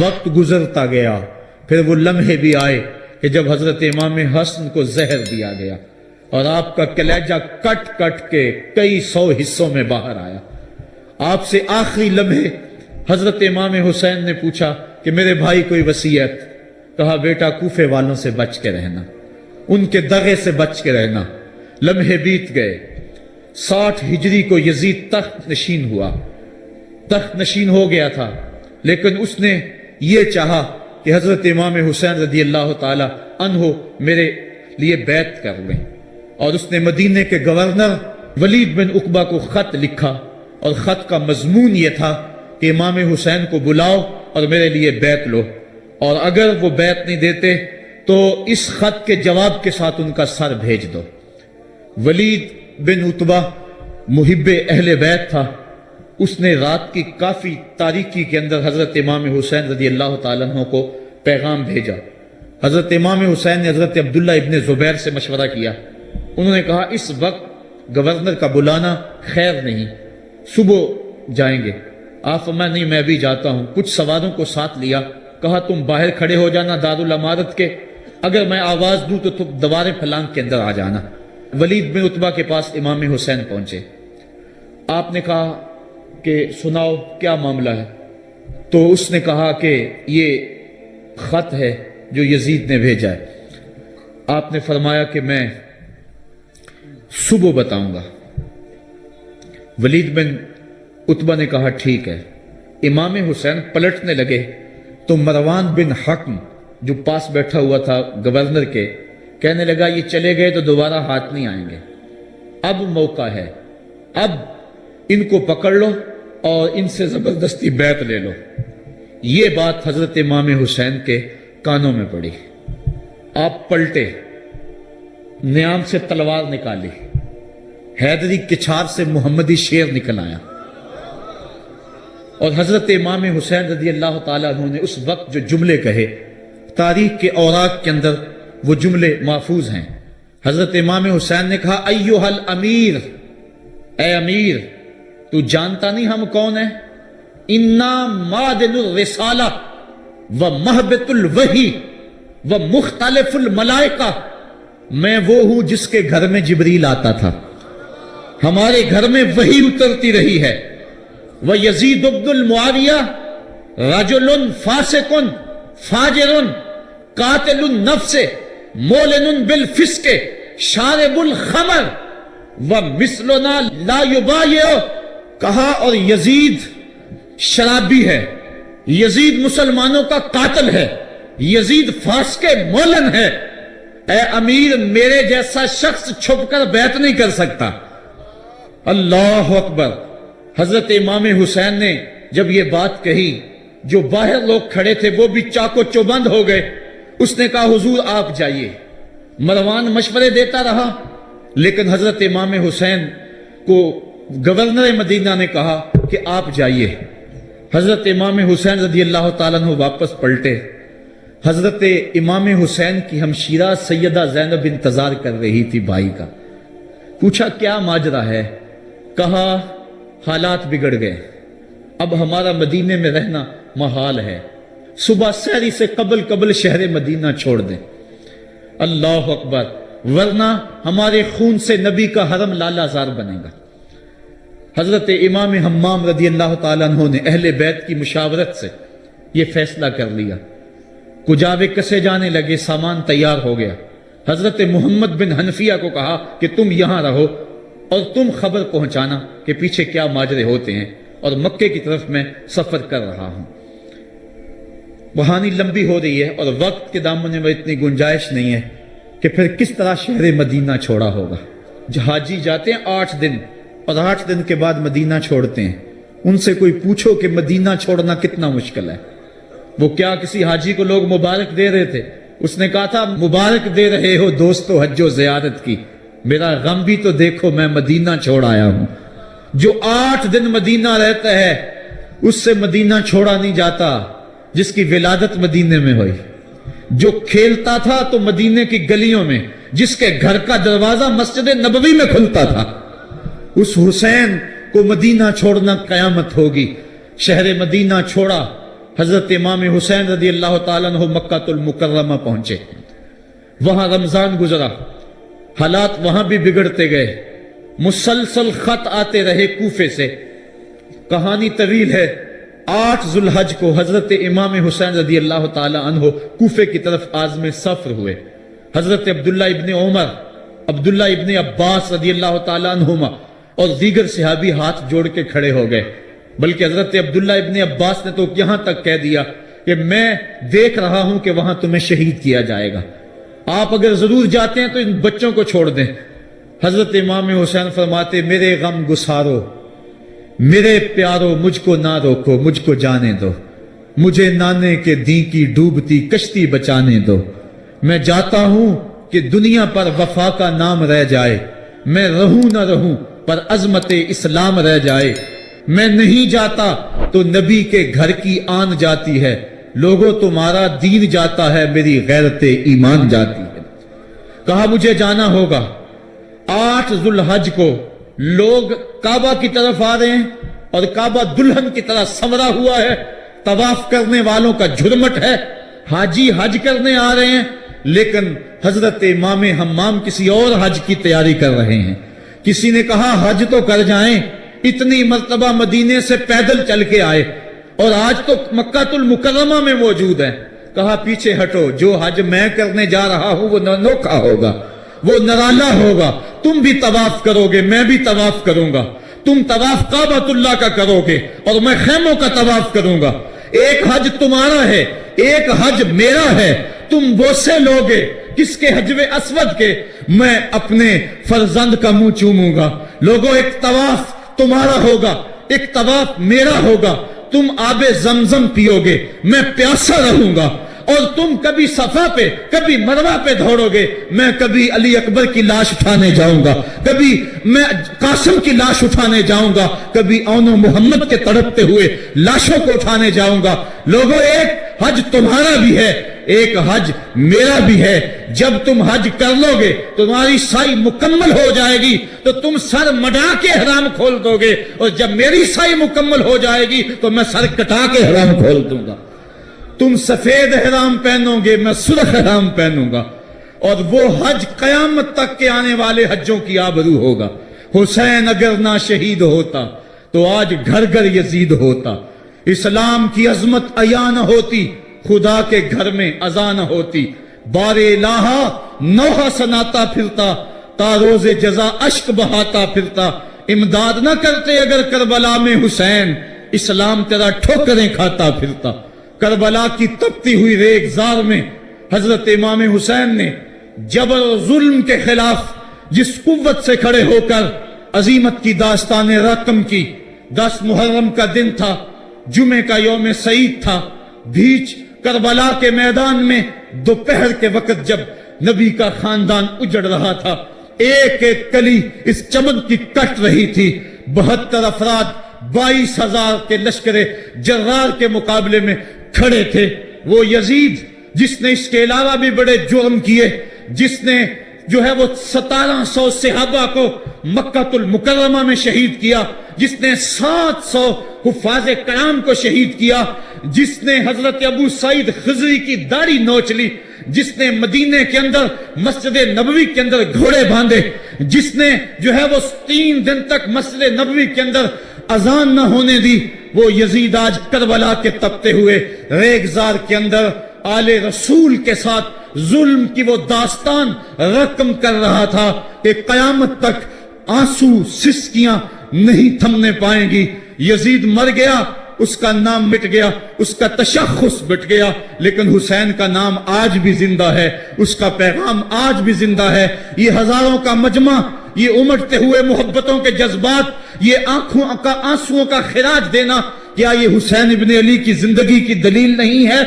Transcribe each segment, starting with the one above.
وقت گزرتا گیا، پھر وہ لمحے بھی آئے کہ جب حضرت امام حسن کو زہر دیا گیا اور آپ کا کلیجہ کٹ کٹ کے کئی سو حصوں میں باہر آیا۔ آپ سے آخری لمحے حضرت امام حسین نے پوچھا کہ میرے بھائی کوئی وصیت؟ کہا بیٹا کوفے والوں سے بچ کے رہنا، ان کے دغے سے بچ کے رہنا۔ لمحے بیت گئے، 60 ہجری کو یزید تخت نشین ہوا، تخت نشین ہو گیا تھا، لیکن اس نے یہ چاہا کہ حضرت امام حسین رضی اللہ تعالی عنہ میرے لیے بیعت کر لیں، اور اس نے مدینے کے گورنر ولید بن عقبہ کو خط لکھا، اور خط کا مضمون یہ تھا کہ امام حسین کو بلاؤ اور میرے لیے بیعت لو، اور اگر وہ بیعت نہیں دیتے تو اس خط کے جواب کے ساتھ ان کا سر بھیج دو۔ ولید بن عتبہ محب اہل بیت تھا، اس نے رات کی کافی تاریکی کے اندر حضرت امام حسین رضی اللہ تعالیٰ عنہ کو پیغام بھیجا۔ حضرت امام حسین نے حضرت عبداللہ ابن زبیر سے مشورہ کیا، انہوں نے کہا اس وقت گورنر کا بلانا خیر نہیں، صبح جائیں گے۔ آپ فرمایا نہیں میں بھی جاتا ہوں، کچھ سواروں کو ساتھ لیا، کہا تم باہر کھڑے ہو جانا دارالامارت کے، اگر میں آواز دوں تو تم دوارے پھلانگ کے اندر آ جانا۔ ولید بن عتبہ کے پاس امام حسین پہنچے، آپ نے کہا کہ سناؤ کیا معاملہ ہے؟ تو اس نے کہا کہ یہ خط ہے جو یزید نے بھیجا ہے۔ آپ نے فرمایا کہ میں صبح بتاؤں گا۔ ولید بن عتبہ نے کہا ٹھیک ہے۔ امام حسین پلٹنے لگے تو مروان بن حکم جو پاس بیٹھا ہوا تھا گورنر کے، کہنے لگا یہ چلے گئے تو دوبارہ ہاتھ نہیں آئیں گے، اب موقع ہے، اب ان کو پکڑ لو اور ان سے زبردستی بیعت لے لو۔ یہ بات حضرت امام حسین کے کانوں میں پڑی، آپ پلٹے، نیام سے تلوار نکالی، حیدری کچھار سے محمدی شیر نکل آیا، اور حضرت امام حسین رضی اللہ تعالیٰ عنہ نے اس وقت جو جملے کہے، تاریخ کے اوراق کے اندر وہ جملے محفوظ ہیں۔ حضرت امام حسین نے کہا ایھا الامیر، اے امیر تو جانتا نہیں ہم کون ہیں؟ انا معدن الرسالہ و مہبط الوحی و مختلف الملائکہ، میں وہ ہوں جس کے گھر میں جبریل آتا تھا، ہمارے گھر میں وحی اترتی رہی ہے۔ وَيَزِيدُ بْنُ الْمُعَاوِيَةِ رَجُلٌ فَاسِقٌ فَاجِرٌ قَاتِلُ النَّفْسِ مُعْلِنٌ بِالْفِسْقِ شَارِبُ الْخَمْرِ وَمِثْلُنَا لَا يُبَايِعُ، کہا اور یزید شرابی ہے، یزید مسلمانوں کا قاتل ہے، یزید فاسق مولن ہے، اے امیر میرے جیسا شخص چھپ کر بیعت نہیں کر سکتا۔ اللہ اکبر۔ حضرت امام حسین نے جب یہ بات کہی، جو باہر لوگ کھڑے تھے وہ بھی چاقو چوبند ہو گئے۔ اس نے کہا حضور آپ جائیے۔ مروان مشورے دیتا رہا، لیکن حضرت امام حسین کو گورنر مدینہ نے کہا کہ آپ جائیے۔ حضرت امام حسین رضی اللہ تعالیٰ عنہ واپس پلٹے۔ حضرت امام حسین کی ہمشیرہ سیدہ زینب انتظار کر رہی تھی بھائی کا۔ پوچھا کیا ماجرا ہے؟ کہا حالات بگڑ گئے، اب ہمارا مدینے میں رہنا محال ہے، صبح سحری سے قبل شہر مدینہ چھوڑ دیں۔ اللہ اکبر، ورنہ ہمارے خون سے نبی کا حرم لالا زار بنے گا۔ حضرت امام حمام رضی اللہ تعالیٰ عنہ نے اہل بیت کی مشاورت سے یہ فیصلہ کر لیا۔ کجاوے کسے جانے لگے، سامان تیار ہو گیا۔ حضرت محمد بن حنفیہ کو کہا کہ تم یہاں رہو اور تم خبر پہنچانا کہ پیچھے کیا ماجرے ہوتے ہیں، اور مکے کی طرف میں سفر کر رہا ہوں۔ کہانی لمبی ہو رہی ہے اور وقت کے دامن میں اتنی گنجائش نہیں ہے کہ پھر کس طرح شہر مدینہ چھوڑا ہوگا۔ حاجی جاتے ہیں 8 دن اور 8 دن کے بعد مدینہ چھوڑتے ہیں۔ ان سے کوئی پوچھو کہ مدینہ چھوڑنا کتنا مشکل ہے۔ وہ کیا کسی حاجی کو لوگ مبارک دے رہے تھے، اس نے کہا تھا مبارک دے رہے ہو دوستو حج و زیارت کی، میرا غم بھی تو دیکھو، میں مدینہ چھوڑ آیا ہوں۔ جو 8 دن مدینہ رہتا ہے اس سے مدینہ چھوڑا نہیں جاتا، جس کی ولادت مدینے میں ہوئی، جو کھیلتا تھا تو مدینے کی گلیوں میں، جس کے گھر کا دروازہ مسجد نبوی میں کھلتا تھا، اس حسین کو مدینہ چھوڑنا قیامت ہوگی۔ شہر مدینہ چھوڑا حضرت امام حسین رضی اللہ تعالیٰ عنہ مکہ المکرمہ پہنچے. وہاں رمضان گزرا، حالات وہاں بھی بگڑتے گئے، مسلسل خط آتے رہے کوفے سے. کہانی طویل ہے. 8 ذو الحج کو حضرت امام حسین رضی اللہ تعالیٰ عنہ کوفے کی طرف عازم سفر ہوئے. حضرت عبداللہ ابن عمر، عبداللہ ابن عباس رضی اللہ تعالیٰ عنہما اور دیگر صحابی ہاتھ جوڑ کے کھڑے ہو گئے. بلکہ حضرت عبداللہ ابن عباس نے تو یہاں تک کہہ دیا کہ میں دیکھ رہا ہوں کہ وہاں تمہیں شہید کیا جائے گا، آپ اگر ضرور جاتے ہیں تو ان بچوں کو چھوڑ دیں. حضرت امام حسین فرماتے میرے غم گسارو، میرے پیارو مجھ کو نہ روکو، مجھ کو جانے دو، مجھے نانے کے دی کی ڈوبتی کشتی بچانے دو. میں جاتا ہوں کہ دنیا پر وفا کا نام رہ جائے، میں رہوں نہ رہوں پر عظمت اسلام رہ جائے. میں نہیں جاتا تو نبی کے گھر کی آن جاتی ہے، لوگوں تمہارا دین جاتا ہے، میری غیرت ایمان جاتی ہے. کہا مجھے جانا ہوگا. 8 ذو الحج کو لوگ کعبہ کی طرف آ رہے ہیں اور کعبہ دلہن کی طرح سنورا ہوا ہے، طواف کرنے والوں کا جھرمٹ ہے، حاجی حج کرنے آ رہے ہیں. لیکن حضرت امام حمام کسی اور حج کی تیاری کر رہے ہیں. کسی نے کہا حج تو کر جائیں، اتنی مرتبہ مدینے سے پیدل چل کے آئے اور آج تو مکہ المکرمہ میں موجود ہیں. کہا پیچھے ہٹو، جو حج میں کرنے جا رہا ہوں وہ نوکھا ہوگا، وہ نرالا ہوگا. تم بھی طواف کرو گے، میں بھی طواف کروں گا. تم طواف کعبۃ اللہ کا کرو گے اور میں خیموں کا طواف کروں گا. ایک حج تمہارا ہے، ایک حج میرا ہے. تم بوسے لوگے کس کے حجر اسود کے، میں اپنے فرزند کا منہ چوموں گا. لوگوں ایک طواف تمہارا ہوگا، ایک طواف میرا ہوگا. تم آب زمزم پیو گے، میں پیاسا رہوں گا. اور تم کبھی صفا پہ کبھی مروہ پہ دوڑو گے، میں کبھی علی اکبر کی لاش اٹھانے جاؤں گا، کبھی میں قاسم کی لاش اٹھانے جاؤں گا، کبھی اون و محمد کے تڑپتے ہوئے لاشوں کو اٹھانے جاؤں گا. لوگوں ایک حج تمہارا بھی ہے، ایک حج میرا بھی ہے. جب تم حج کر لو گے تو تمہاری سائی مکمل ہو جائے گی تو تم سر مڈا کے حرام کھول دو گے، اور جب میری سائی مکمل ہو جائے گی تو میں سر کٹا کے حرام کھول دوں گا. تم سفید حرام پہنو گے، میں سرخ حرام پہنوں گا. اور وہ حج قیامت تک کے آنے والے حجوں کی آبرو ہوگا. حسین اگر نہ شہید ہوتا تو آج گھر گھر یزید ہوتا. اسلام کی عظمت عیاں نہ ہوتی، خدا کے گھر میں اذان نہ ہوتی. بار الہا نوحہ سناتا پھرتا، تا روز جزا اشک بہاتا پھرتا. امداد نہ کرتے اگر کربلا میں حسین، اسلام تیرا ٹھوکریں کھاتا پھرتا. کربلا کی تپتی ہوئی ریگزار میں حضرت امام حسین نے جبر و ظلم کے خلاف جس قوت سے کھڑے ہو کر عظیمت کی داستان رقم کی. 10 محرم کا دن تھا، جمعے کا یوم سعید تھا. بھیچ کربلا کے میدان میں دوپہر کے وقت جب نبی کا خاندان اجڑ رہا تھا، ایک ایک کلی اس چمن کی کٹ رہی تھی. 72 افراد 22,000 کے لشکر جرار کے مقابلے میں کھڑے تھے. وہ یزید جس نے اس کے علاوہ بھی بڑے جرم کیے، جس نے جو ہے وہ 1700 صحابہ کو مکہ المکرمہ میں شہید کیا، جس نے 700 حفاظ کرام کو شہید کیا، جس نے حضرت ابو سعید خضری کی داڑھی نوچ لی، جس نے مدینے کے اندر مسجد نبوی کے اندر گھوڑے باندھے، جس نے جو ہے وہ 3 دن تک مسجد نبوی کے اندر اذان نہ ہونے دی، وہ یزید آج کربلا کے تپتے ہوئے ریگزار کے اندر آل رسول کے ساتھ ظلم کی وہ داستان رقم کر رہا تھا کہ قیامت تک آنسو سسکیاں نہیں تھمنے پائیں گی. یزید مر گیا، اس کا نام مٹ گیا، اس کا تشخص مٹ گیا، لیکن حسین کا نام آج بھی زندہ ہے، اس کا پیغام آج بھی زندہ ہے. یہ ہزاروں کا مجمع، یہ امٹتے ہوئے محبتوں کے جذبات، یہ آنکھوں کا آنسوؤں کا خراج دینا، کیا یہ حسین ابن علی کی زندگی کی دلیل نہیں ہے؟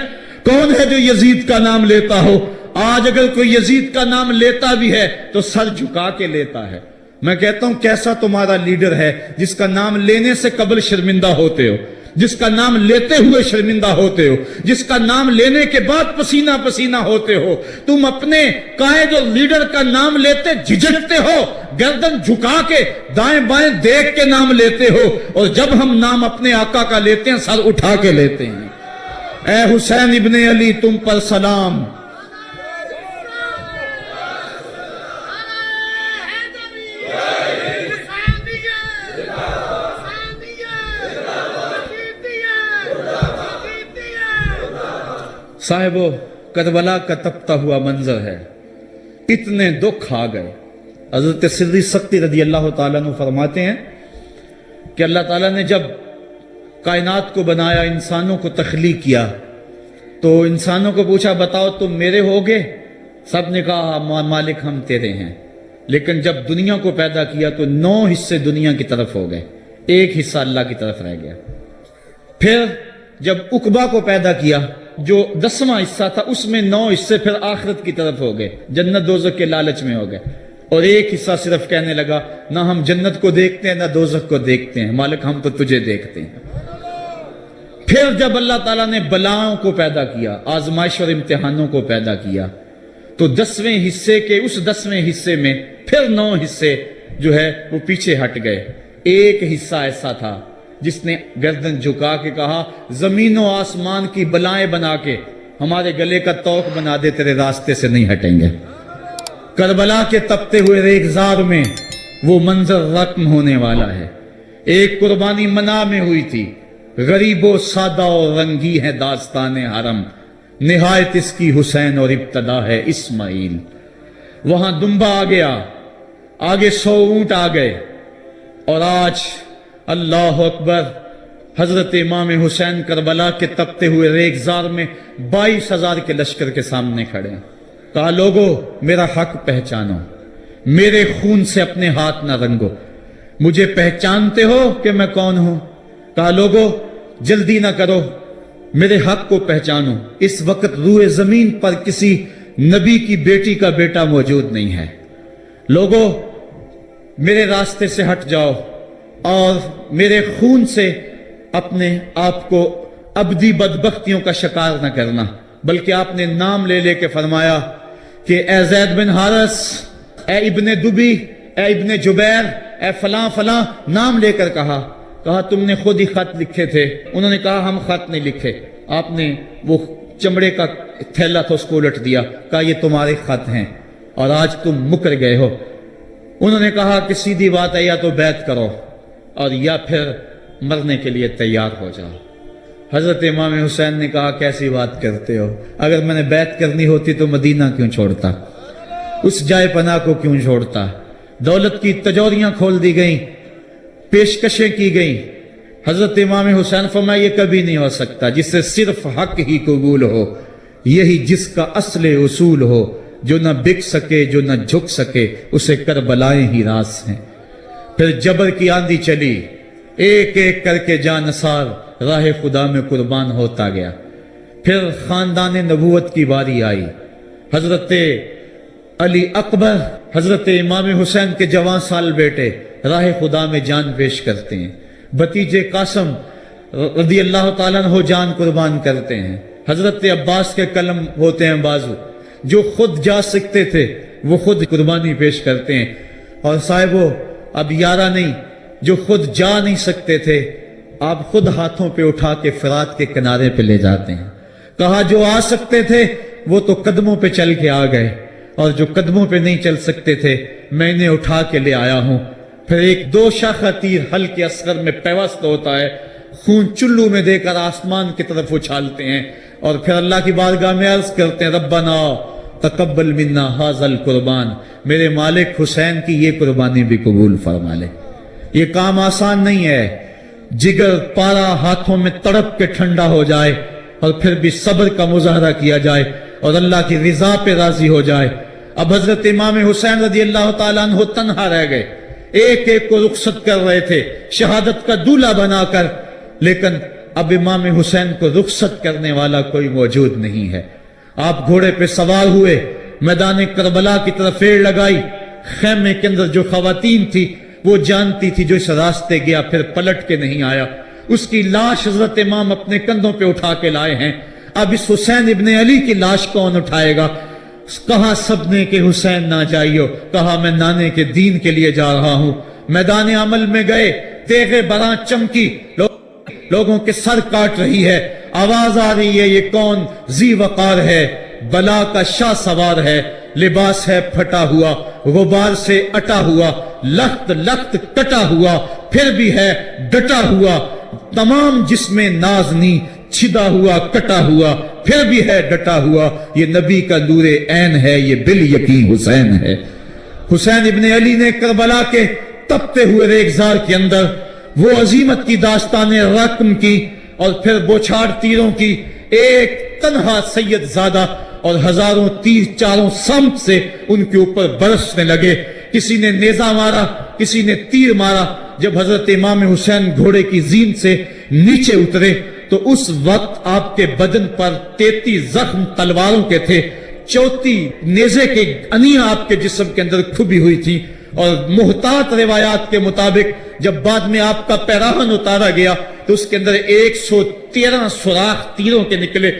کون ہے جو یزید کا نام لیتا ہو؟ آج اگر کوئی یزید کا نام لیتا بھی ہے تو سر جھکا کے لیتا ہے. میں کہتا ہوں کیسا تمہارا لیڈر ہے جس کا نام لینے سے قبل شرمندہ ہوتے ہو، جس کا نام لیتے ہوئے شرمندہ ہوتے ہو، جس کا نام لینے کے بعد پسینہ پسینہ ہوتے ہو. تم اپنے قائد اور لیڈر کا نام لیتے جھجکتے ہو، گردن جھکا کے دائیں بائیں دیکھ کے نام لیتے ہو، اور جب ہم نام اپنے آقا کا لیتے ہیں سر اٹھا کے لیتے ہیں. اے حسین ابن علی تم پر سلام. صاحبو کربلا کا تپتا ہوا منظر ہے. کتنے دکھ آ گئے. حضرت سری سختی رضی اللہ تعالیٰ عنہ فرماتے ہیں کہ اللہ تعالیٰ نے جب کائنات کو بنایا، انسانوں کو تخلیق کیا، تو انسانوں کو پوچھا بتاؤ تم میرے ہوگے؟ سب نے کہا مالک ہم تیرے ہیں. لیکن جب دنیا کو پیدا کیا تو 9 حصے دنیا کی طرف ہو گئے، 1 حصہ اللہ کی طرف رہ گیا. پھر جب عقبہ کو پیدا کیا جو 10واں حصہ تھا، اس میں 9 حصے پھر آخرت کی طرف ہو گئے، جنت دوزخ کے لالچ میں ہو گئے. اور 1 حصہ صرف کہنے لگا نہ ہم جنت کو دیکھتے ہیں نہ دوزخ کو دیکھتے ہیں، مالک ہم تو تجھے دیکھتے ہیں. پھر جب اللہ تعالیٰ نے بلاؤں کو پیدا کیا، آزمائش اور امتحانوں کو پیدا کیا، تو 10ویں حصے کے اس 10ویں حصے میں پھر 9 حصے جو ہے وہ پیچھے ہٹ گئے. 1 حصہ ایسا تھا جس نے گردن جھکا کے کہا زمین و آسمان کی بلائیں بنا کے ہمارے گلے کا توق بنا دے، تیرے راستے سے نہیں ہٹیں گے. کربلا کے تپتے ہوئے ریگزار میں وہ منظر رقم ہونے والا ہے. ایک قربانی منا میں ہوئی تھی، غریب و سادہ اور رنگی ہے داستان حرم، نہایت اس کی حسین اور ابتدا ہے اسماعیل. وہاں دمبا آ گیا، آگے 100 اونٹ آ گئے، اور آج اللہ اکبر حضرت امام حسین کربلا کے تپتے ہوئے ریگزار میں 22,000 کے لشکر کے سامنے کھڑے ہیں. کہا لوگو میرا حق پہچانو، میرے خون سے اپنے ہاتھ نہ رنگو، مجھے پہچانتے ہو کہ میں کون ہوں؟ کہا لوگو جلدی نہ کرو، میرے حق کو پہچانو. اس وقت روئے زمین پر کسی نبی کی بیٹی کا بیٹا موجود نہیں ہے. لوگو میرے راستے سے ہٹ جاؤ اور میرے خون سے اپنے آپ کو ابدی بدبختیوں کا شکار نہ کرنا. بلکہ آپ نے نام لے لے کے فرمایا کہ اے زید بن حارث، اے ابن دبی، اے ابن جبیر، اے فلاں فلاں، نام لے کر کہا تم نے خود ہی خط لکھے تھے. انہوں نے کہا ہم خط نہیں لکھے. آپ نے وہ چمڑے کا تھیلا تھا اس کو الٹ دیا، کہا یہ تمہارے خط ہیں اور آج تم مکر گئے ہو. انہوں نے کہا کہ سیدھی بات ہے، یا تو بیعت کرو اور یا پھر مرنے کے لیے تیار ہو جاؤ. حضرت امام حسین نے کہا کیسی بات کرتے ہو، اگر میں نے بیعت کرنی ہوتی تو مدینہ کیوں چھوڑتا، اس جائے پناہ کو کیوں چھوڑتا. دولت کی تجوریاں کھول دی گئیں، پیشکشیں کی گئیں. حضرت امام حسین فرمایا یہ کبھی نہیں ہو سکتا، جس سے صرف حق ہی قبول ہو، یہی جس کا اصل اصول ہو. جو نہ بک سکے جو نہ جھک سکے اسے کربلائیں ہی راس ہیں. پھر جبر کی آندھی چلی، ایک ایک کر کے جانثار راہ خدا میں قربان ہوتا گیا. پھر خاندان نبوت کی باری آئی. حضرت علی اکبر حضرت امام حسین کے جوان سال بیٹے راہ خدا میں جان پیش کرتے ہیں. بھتیجے قاسم رضی اللہ تعالیٰ عنہ جان قربان کرتے ہیں. حضرت عباس کے قلم ہوتے ہیں بازو، جو خود جا سکتے تھے وہ خود قربانی پیش کرتے ہیں. اور صاحبو اب یارہ نہیں، جو خود جا نہیں سکتے تھے آپ خود ہاتھوں پہ اٹھا کے فرات کے کنارے پہ لے جاتے ہیں. کہا جو آ سکتے تھے وہ تو قدموں پہ چل کے آ گئے، اور جو قدموں پہ نہیں چل سکتے تھے میں انہیں اٹھا کے لے آیا ہوں. پھر ایک 2 شاخہ تیر ہلکے اصغر میں پیوست ہوتا ہے، خون چلو میں دے کر آسمان کی طرف اچھالتے ہیں، اور پھر اللہ کی بارگاہ میں عرض کرتے ہیں ربنا تقبل منا ھذا القربان، میرے مالک حسین کی یہ قربانی بھی قبول فرما لے. یہ کام آسان نہیں ہے، جگر پارا ہاتھوں میں تڑپ کے ٹھنڈا ہو جائے اور پھر بھی صبر کا مظاہرہ کیا جائے اور اللہ کی رضا پہ راضی ہو جائے. اب حضرت امام حسین رضی اللہ تعالیٰ عنہ تنہا رہ گئے. ایک ایک کو رخصت کر رہے تھے شہادت کا دولہا بنا کر، لیکن اب امام حسین کو رخصت کرنے والا کوئی موجود نہیں ہے. آپ گھوڑے پہ سوار ہوئے، میدان کربلا کی طرف پھیڑ لگائی. خیمے کے اندر جو خواتین تھی وہ جانتی تھی جو اس راستے گیا پھر پلٹ کے نہیں آیا. اس کی لاش حضرت امام اپنے کندھوں پہ اٹھا کے لائے ہیں. اب اس حسین ابن علی کی لاش کون اٹھائے گا؟ کہا سب نے کہ حسین نہ جائیو، کہا میں نانے کے دین کے لیے جا رہا ہوں. میدان عمل میں گئے، تیغ براں چمکی، لوگوں کے سر کاٹ رہی ہے، آواز آ رہی ہے یہ کون ذی وقار ہے، بلا کا شاہ سوار ہے، لباس ہے پھٹا ہوا، غبار سے اٹا ہوا، لخت لخت کٹا ہوا، پھر بھی ہے ڈٹا ہوا، تمام جسم نازنی چھدا ہوا کٹا ہوا، پھر بھی ہے ڈٹا ہوا، یہ نبی کا نور عین ہے، یہ بال یقین حسین ہے۔ حسین ابن علی نے کربلا کے تپتے ہوئے ریگزار کے اندر وہ عظیمت کی داستان رقم کی اور پھر بوچھاڑ تیروں کی، ایک تنہا سید زادہ اور ہزاروں تیر چاروں سمت سے ان کے اوپر برسنے لگے، کسی نے نیزہ مارا، کسی نے تیر مارا۔ جب حضرت امام حسین گھوڑے کی زین سے نیچے اترے تو اس وقت آپ کے بدن پر 33 زخم تلواروں کے تھے، 34 نیزے کے انیاں آپ کے جسم کے اندر کھبی ہوئی تھی، اور محتاط روایات کے مطابق جب بعد میں آپ کا پیراہن اتارا گیا تو اس کے اندر 113 سوراخ تیروں کے نکلے،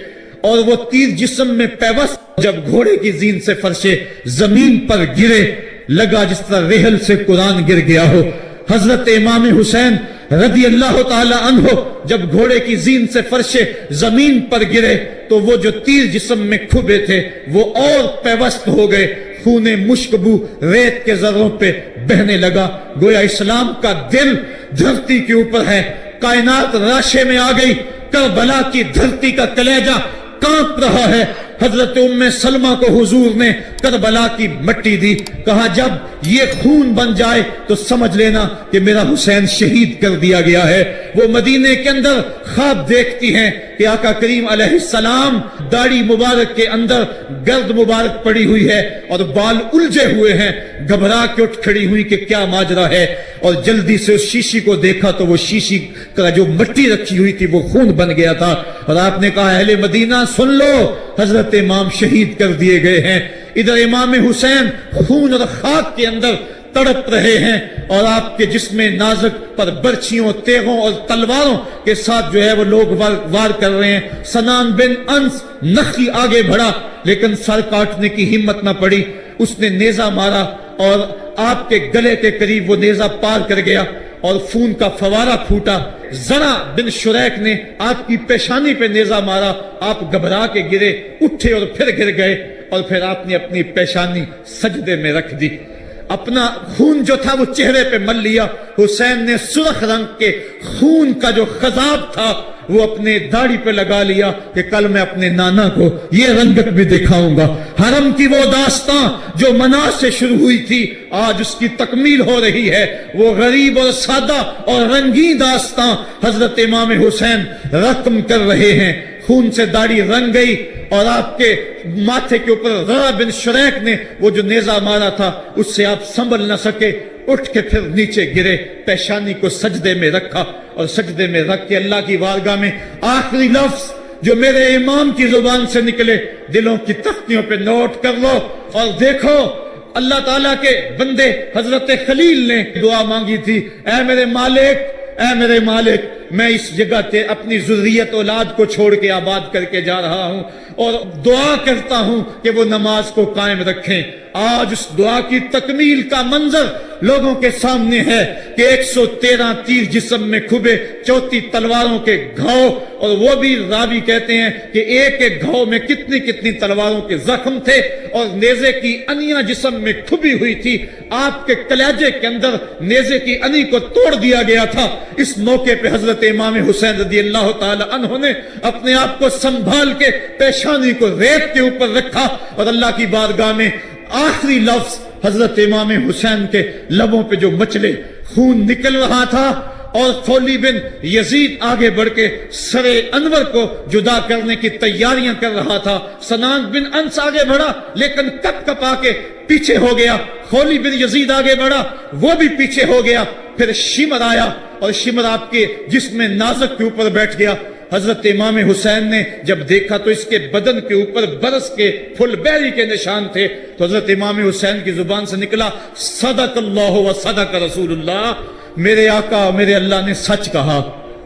اور وہ تیر جسم میں پیوست جب گھوڑے کی زین سے فرشے زمین پر گرے، لگا جس طرح ریحل سے قرآن گر گیا ہو۔ حضرت امام حسین رضی اللہ تعالی عنہ جب گھوڑے کی زین سے فرشے زمین پر گرے تو وہ جو تیر جسم میں کھبے تھے وہ اور پیوست ہو گئے، خون مشکبو ریت کے ذروں پہ بہنے لگا، گویا اسلام کا دل دھرتی کے اوپر ہے، کائنات راشے میں آ گئی، کربلا کی دھرتی کا کلیجہ کانپ رہا ہے۔ حضرت ام سلمہ کو حضور نے کربلا کی مٹی دی، کہا جب یہ خون بن جائے تو سمجھ لینا کہ میرا حسین شہید کر دیا گیا ہے۔ وہ مدینے کے اندر خواب دیکھتی ہیں کہ آقا کریم علیہ السلام داڑھی مبارک کے اندر گرد مبارک پڑی ہوئی ہے اور بال الجھے ہوئے ہیں، گھبرا کے اٹھ کھڑی ہوئی کہ کیا ماجرا ہے، اور جلدی سے اس شیشی کو دیکھا تو وہ شیشی کا جو مٹی رکھی ہوئی تھی وہ خون بن گیا تھا، اور آپ نے کہا اہل مدینہ سن لو، حضرت امام شہید کر دیے گئے ہیں۔ ادھر امام حسین خون اور خاک کے اندر تڑپ رہے ہیں اور آپ کے جسم نازک پر برچھیوں، تیغوں اور تلواروں کے ساتھ جو ہے وہ لوگ وار کر رہے ہیں۔ سنان بن انس نخی آگے بڑھا لیکن سر کاٹنے کی ہمت نہ پڑی، اس نے نیزہ مارا اور آپ کے گلے کے قریب وہ نیزہ پار کر گیا اور خون کا فوارہ پھوٹا۔ زرع بن شریک نے آپ کی پیشانی پہ نیزہ مارا، آپ گھبرا کے گرے، اٹھے اور پھر گر گئے، اور پھر آپ نے اپنی پیشانی سجدے میں رکھ دی، اپنا خون جو تھا وہ چہرے پہ مل لیا۔ حسین نے سرخ رنگ کے خون کا جو خضاب تھا وہ اپنے داڑھی پہ لگا لیا کہ کل میں اپنے نانا کو یہ رنگت بھی دکھاؤں گا۔ حرم کی وہ داستان جو منا سے شروع ہوئی تھی آج اس کی تکمیل ہو رہی ہے، وہ غریب اور سادہ اور رنگین داستان حضرت امام حسین رقم کر رہے ہیں۔ خون سے داڑھی رنگ گئی اور آپ کے ماتھے کے اوپر زرع بن شریک نے وہ جو نیزہ مارا تھا اس سے آپ سنبھل نہ سکے، اٹھ کے پھر نیچے گرے، پیشانی کو سجدے میں رکھا اور سجدے میں رکھ کے اللہ کی بارگاہ میں آخری لفظ جو میرے امام کی زبان سے نکلے دلوں کی تختیوں پہ نوٹ کر لو اور دیکھو۔ اللہ تعالیٰ کے بندے حضرت خلیل نے دعا مانگی تھی، اے میرے مالک، اے میرے مالک، میں اس جگہ تے اپنی ذریت اولاد کو چھوڑ کے آباد کر کے جا رہا ہوں اور دعا کرتا ہوں کہ وہ نماز کو قائم رکھیں۔ آج اس دعا کی تکمیل کا منظر لوگوں کے سامنے ہے کہ 113 تیر جسم میں کھبے، 34 تلواروں کے گھاؤ، اور وہ بھی راوی کہتے ہیں کہ ایک ایک گھاؤ میں کتنی کتنی تلواروں کے زخم تھے اور نیزے کی انیاں جسم میں کھبی ہوئی تھی۔ آپ کے کلیجے کے اندر نیزے کی انی کو توڑ دیا گیا تھا۔ اس موقع پہ حضرت امام حسین رضی اللہ تعالی عنہ نے اپنے آپ کو سنبھال کے پیشانی کو ریت کے اوپر رکھا اور اللہ کی بارگاہ میں آخری لفظ حضرت امام حسین کے لبوں پہ جو مچلے، خون نکل رہا تھا اور خولی بن یزید آگے بڑھ کے سر انور کو جدا کرنے کی تیاریاں کر رہا تھا۔ سنان بن انس آگے بڑھا لیکن کپ کپا کے پیچھے ہو گیا، خولی بن یزید آگے بڑھا وہ بھی پیچھے ہو گیا، پھر شمر آیا اور شمر آپ کے جسم نازک کے اوپر بیٹھ گیا۔ حضرت امام حسین نے جب دیکھا تو اس کے بدن کے اوپر برس کے پھل بیری کے نشان تھے، تو حضرت امام حسین کی زبان سے نکلا صدق اللہ و صدق رسول اللہ، میرے آقا میرے اللہ نے سچ کہا۔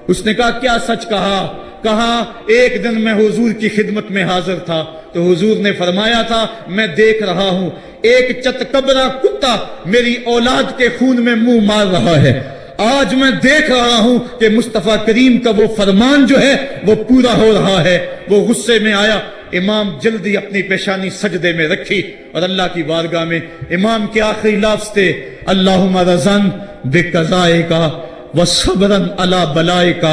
اس نے کہا کیا سچ کہا؟ کہا ایک دن میں حضور کی خدمت میں حاضر تھا تو حضور نے فرمایا تھا میں دیکھ رہا ہوں ایک چتکبرا کتا میری اولاد کے خون میں منہ مار رہا ہے، آج میں دیکھ رہا ہوں کہ مصطفیٰ کریم کا وہ فرمان جو ہے وہ پورا ہو رہا ہے۔ وہ غصے میں آیا، امام جلدی اپنی پیشانی سجدے میں رکھی اور اللہ کی بارگاہ میں امام کے آخری لفظ تھے، اللہم رضن بقضائک وصبرا علی بلائک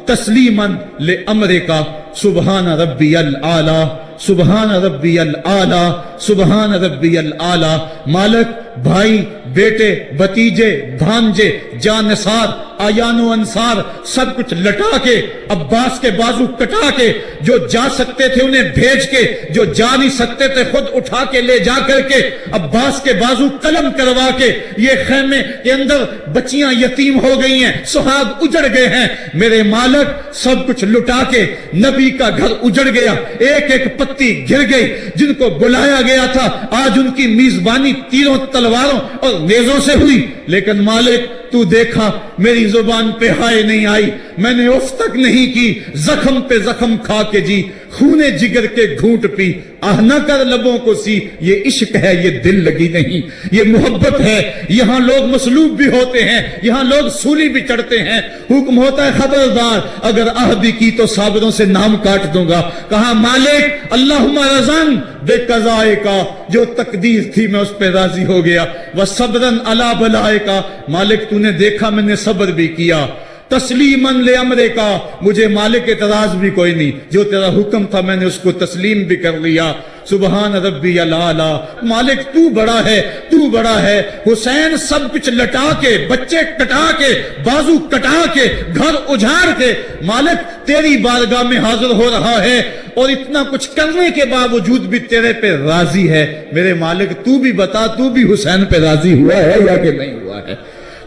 تسلیما لامرک سبحان ربی الاعلی سبحان ربی الاعلی سبحان ربی الاعلی۔ مالک بھائی، بیٹے، بھتیجے، بھانجے، جانثار، آیان و انصار سب کچھ لٹا کے، عباس کے بازو کٹا کے، جو جا سکتے تھے انہیں بھیج کے، جو جا نہیں سکتے تھے خود اٹھا کے لے جا کر کے، عباس کے بازو قلم کروا کے، یہ خیمے کے اندر بچیاں یتیم ہو گئی ہیں، سہاگ اجڑ گئے ہیں، میرے مالک سب کچھ لٹا کے نبی کا گھر اجڑ گیا، ایک ایک پتی گر گئی، جن کو بلایا گیا تھا آج ان کی میزبانی تیروں تلواروں اور نیزوں سے ہوئی، لیکن مالک تو دیکھا میری زبان پہ ہائے نہیں آئی، میں نے اف تک نہیں کی، زخم پہ زخم کھا کے جی، خونے جگر کے گھونٹ پی، آہ نہ کر لبوں کو سی، یہ عشق ہے، یہ دل لگی نہیں، یہ محبت ہے۔ یہاں لوگ مصلوب بھی ہوتے ہیں، یہاں لوگ سولی بھی چڑھتے ہیں، حکم ہوتا ہے خبردار اگر آہ بھی کی تو صابروں سے نام کاٹ دوں گا۔ کہا مالک اللہم رضن بے قضائے کا، جو تقدیر تھی میں اس پہ راضی ہو گیا، وصبرن علی بلائے کا، مالک تو نے دیکھا میں نے صبر بھی کیا، تسلیماً لامرے کا، مجھے مالک اعتراض بھی کوئی نہیں، جو تیرا حکم تھا میں نے اس کو تسلیم بھی کر لیا، سبحان ربی الاعلی۔ مالک تو بڑا ہے، تو بڑا ہے۔ حسین سب کچھ لٹا کے، بچے کٹا کے، بازو کٹا کے، گھر اجاڑ کے مالک تیری بارگاہ میں حاضر ہو رہا ہے، اور اتنا کچھ کرنے کے باوجود بھی تیرے پہ راضی ہے۔ میرے مالک تو بھی بتا، تو بھی حسین پہ راضی ہوا ہے یا کہ نہیں ہوا ہے؟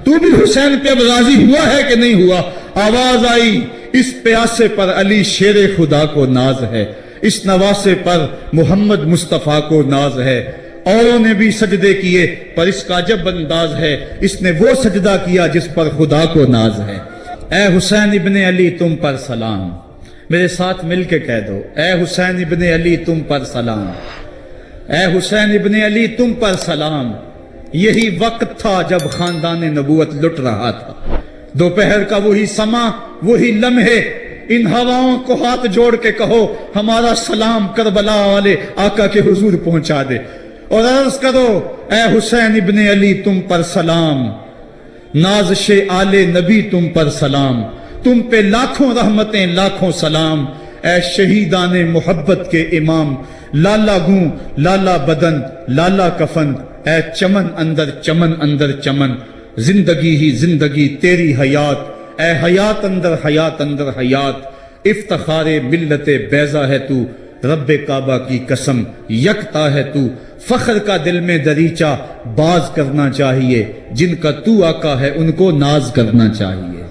تو بھی حسین پہ اب راضی ہوا ہے کہ نہیں ہوا؟ آواز آئی، اس پیاسے پر علی شیر خدا کو ناز ہے، اس نواسے پر محمد مصطفیٰ کو ناز ہے۔ اوروں نے بھی سجدے کیے پر اس کا عجب انداز ہے، اس نے وہ سجدہ کیا جس پر خدا کو ناز ہے۔ اے حسین ابن علی تم پر سلام، میرے ساتھ مل کے کہہ دو، اے حسین ابن علی تم پر سلام، اے حسین ابن علی تم پر سلام۔ یہی وقت تھا جب خاندان نبوت لٹ رہا تھا، دوپہر کا وہی سما، وہی لمحے، ان ہواؤں کو ہاتھ جوڑ کے کہو ہمارا سلام کربلا والے آقا کے حضور پہنچا دے، اور عرض کرو اے حسین ابن علی تم پر سلام، نازش آل نبی تم پر سلام، تم پہ لاکھوں رحمتیں لاکھوں سلام، اے شہیدان محبت کے امام، لالا گوں لالا بدن لالا کفن، اے چمن اندر چمن، زندگی ہی زندگی تیری حیات، اے حیات اندر حیات، افتخار ملت بیضا ہے تو، رب کعبہ کی قسم یکتا ہے تو، فخر کا دل میں دریچہ باز کرنا چاہیے، جن کا تو آقا ہے ان کو ناز کرنا چاہیے۔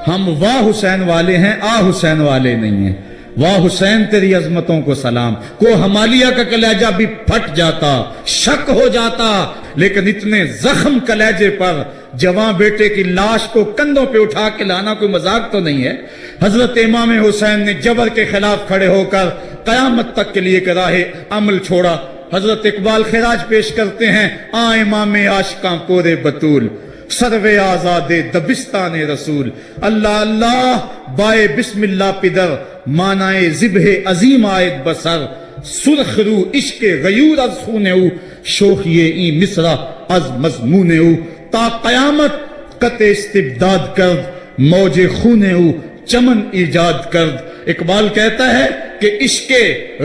ہم واہ حسین والے ہیں، آ حسین والے نہیں ہیں۔ واہ حسین تیری عظمتوں کو سلام، کو ہمالیہ کا کلیجہ بھی پھٹ جاتا، شک ہو جاتا، لیکن اتنے زخم کلیجے پر جوان بیٹے کی لاش کو کندھوں پہ اٹھا کے لانا کوئی مذاق تو نہیں ہے۔ حضرت امام حسین نے جبر کے خلاف کھڑے ہو کر قیامت تک کے لیے راہ عمل چھوڑا۔ حضرت اقبال خراج پیش کرتے ہیں، آ امام عاشقاں پورے بطول، سروے آزاد دبستان رسول، اللہ اللہ بائے بسم اللہ پدر، مانائے ذبح عظیم آئد بسر، سرخ رو عشق غیور از خونے او، شوخیے این مصرہ از مضمونے او، تا قیامت قطع استبداد کرد، موج خونے او چمن ایجاد کرد۔ اقبال کہتا ہے کہ عشق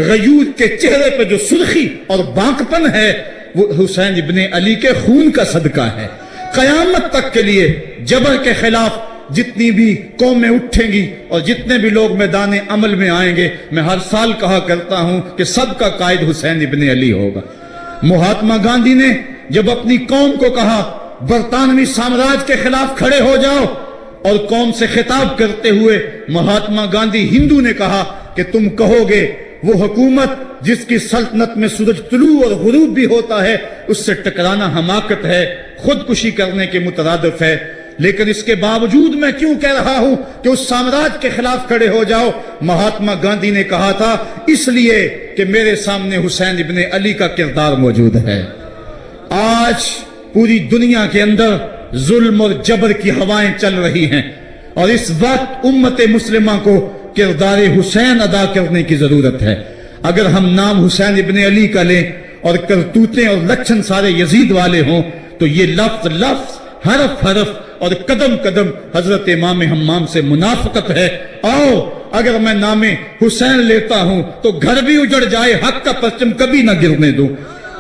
غیور کے چہرے پہ جو سرخی اور بانکپن ہے وہ حسین ابن علی کے خون کا صدقہ ہے۔ قیامت تک کے لیے جبر کے خلاف جتنی بھی قومیں اٹھیں گی اور جتنے بھی لوگ میدان عمل میں آئیں گے، میں ہر سال کہا کرتا ہوں کہ سب کا قائد حسین ابن علی ہوگا۔ مہاتما گاندھی نے جب اپنی قوم کو کہا برطانوی سامراج کے خلاف کھڑے ہو جاؤ، اور قوم سے خطاب کرتے ہوئے مہاتما گاندھی ہندو نے کہا کہ تم کہو گے وہ حکومت جس کی سلطنت میں سورج طلوع اور غروب بھی ہوتا ہے، اس سے ٹکرانا حماقت ہے، خودکشی کرنے کے مترادف ہے، لیکن اس کے باوجود میں کیوں کہہ رہا ہوں کہ اس سامراج کے خلاف کھڑے ہو جاؤ؟ مہاتما گاندھی نے کہا تھا اس لیے کہ میرے سامنے حسین ابن علی کا کردار موجود ہے۔ آج پوری دنیا کے اندر ظلم اور جبر کی ہوائیں چل رہی ہیں، اور اس وقت امت مسلمہ کو کردار حسین ادا کرنے کی ضرورت ہے۔ اگر ہم نام حسین ابن علی کا لیں اور کرتوتیں اور لچھن سارے یزید والے ہوں تو یہ لفظ لفظ، حرف حرف اور قدم قدم حضرت امام حمام سے منافقت ہے۔ آؤ اگر میں نام حسین لیتا ہوں تو گھر بھی اجڑ جائے، حق کا پرچم کبھی نہ گرنے دوں۔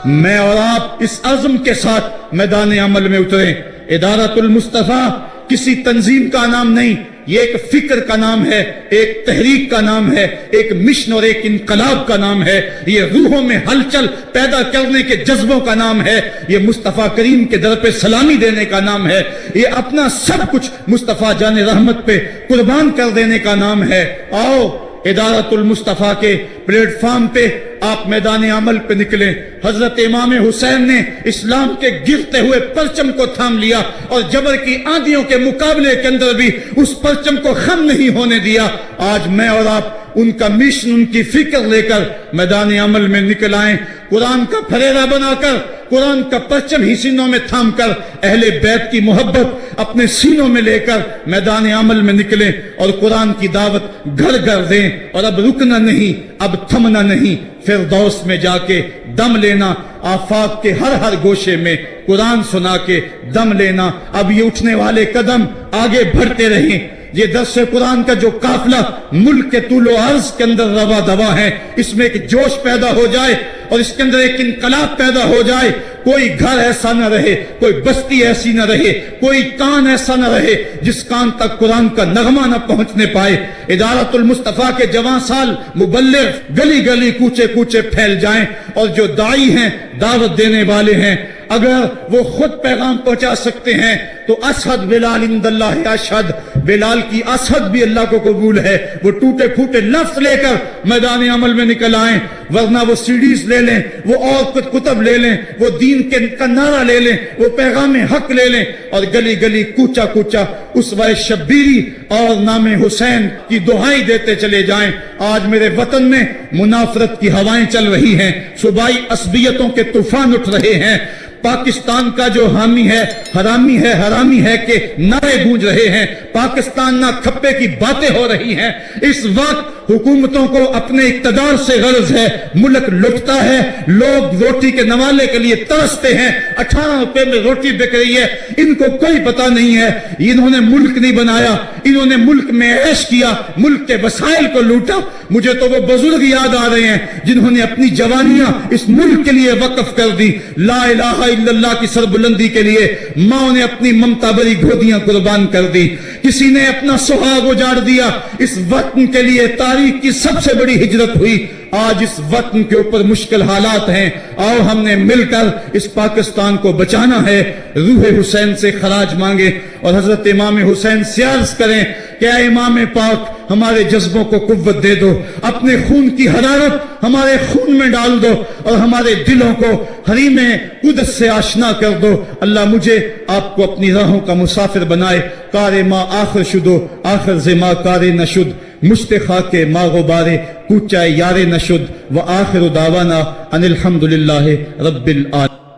میں اور آپ اس عزم کے ساتھ میدان عمل میں اتریں۔ ادارۃ المصطفیٰ کسی تنظیم کا نام نہیں، یہ ایک فکر کا نام ہے، ایک تحریک کا نام ہے، ایک مشن اور ایک انقلاب کا نام ہے، یہ روحوں میں ہلچل پیدا کرنے کے جذبوں کا نام ہے، یہ مصطفیٰ کریم کے در پہ سلامی دینے کا نام ہے، یہ اپنا سب کچھ مصطفیٰ جان رحمت پہ قربان کر دینے کا نام ہے۔ آؤ ادارۃ المصطفیٰ کے پلیٹ فارم پہ آپ میدان عمل پہ نکلیں۔ حضرت امام حسین نے اسلام کے گرتے ہوئے پرچم کو تھام لیا اور جبر کی آندھیوں کے مقابلے کے اندر بھی اس پرچم کو خم نہیں ہونے دیا۔ آج میں اور آپ ان کا مشن، ان کی فکر لے کر میدان عمل میں نکل آئیں، قرآن کا پھریرا بنا کر، قرآن کا پرچم ہی سینوں میں تھام کر، اہل بیت کی محبت اپنے سینوں میں لے کر میدان عمل میں نکلیں اور قرآن کی دعوت گھر گھر دیں۔ اور اب رکنا نہیں، اب تھمنا نہیں، فردوس میں جا کے دم لینا، آفاق کے ہر ہر گوشے میں قرآن سنا کے دم لینا۔ اب یہ اٹھنے والے قدم آگے بڑھتے رہیں۔ یہ درس قرآن کا جو قافلہ ملک کے طول و عرض کے اندر روا دوا ہے، اس میں ایک جوش پیدا ہو جائے اور اس کے اندر ایک انقلاب پیدا ہو جائے۔ کوئی گھر ایسا نہ رہے، کوئی بستی ایسی نہ رہے، کوئی کان ایسا نہ رہے جس کان تک قرآن کا نغمہ نہ پہنچنے پائے۔ ادارۃ المصطفیٰ کے جوان سال مبلغ گلی گلی کوچے کوچے پھیل جائیں، اور جو داعی ہیں، دعوت دینے والے ہیں، اگر وہ خود پیغام پہنچا سکتے ہیں تو اشہد بلال عند اللہ اشہد، بلال کی اشہد بھی اللہ کو قبول ہے۔ وہ ٹوٹے پھوٹے لفظ لے کر میدان عمل میں نکل آئیں، ورنہ وہ سیڈیز لے لیں، وہ اور کچھ کتب لے لیں، وہ دین کا نعرہ لے لیں، وہ پیغام حق لے لیں، اور گلی گلی کوچا کوچا اسوہ شبیری اور نام حسین کی دعائیں دیتے چلے جائیں۔ آج میرے وطن میں منافرت کی ہوائیں چل رہی ہیں، صوبائی عصبیتوں کے طوفان اٹھ رہے ہیں۔ پاکستان کا جو حامی ہے حرامی ہے کہ نعرے گونج رہے ہیں، پاکستان نہ کھپے کی باتیں ہو رہی ہیں۔ اس وقت حکومتوں کو اپنے اقتدار سے غرض ہے، ملک لٹتا ہے، لوگ روٹی کے نوالے کے لیے ترستے ہیں، 18 روپے میں روٹی بک رہی ہے، ان کو کوئی پتہ نہیں ہے انہوں نے ملک نہیں بنایا، انہوں نے ملک میں عیش کیا، ملک کے وسائل کو لوٹا۔ مجھے تو وہ بزرگ یاد آ رہے ہیں جنہوں نے اپنی جوانیاں اس ملک کے لیے وقف کر دی، لا الہ الا اللہ کی سربلندی کے لیے ماں نے اپنی ممتا بری گودیاں قربان کر دی، کسی نے اپنا سہاگ اجاڑ دیا۔ اس وطن کے لیے تاریخ کی سب سے بڑی ہجرت ہوئی۔ آج اس وطن کے اوپر مشکل حالات ہیں، آؤ ہم نے مل کر اس پاکستان کو بچانا ہے۔ روح حسین سے خراج مانگے اور حضرت امام حسین سے عرض کریں کہ اے امام پاک، ہمارے جذبوں کو قوت دے دو، اپنے خون کی حرارت ہمارے خون میں ڈال دو اور ہمارے دلوں کو حریم قدس سے آشنا کر دو۔ اللہ مجھے آپ کو اپنی راہوں کا مسافر بنائے۔ کار ما آخر شدو آخر زما کار نشد، مشت خاک ما غبارے کوچہ یار نشد، و آخر دعوانا ان الحمدللہ رب العالمین۔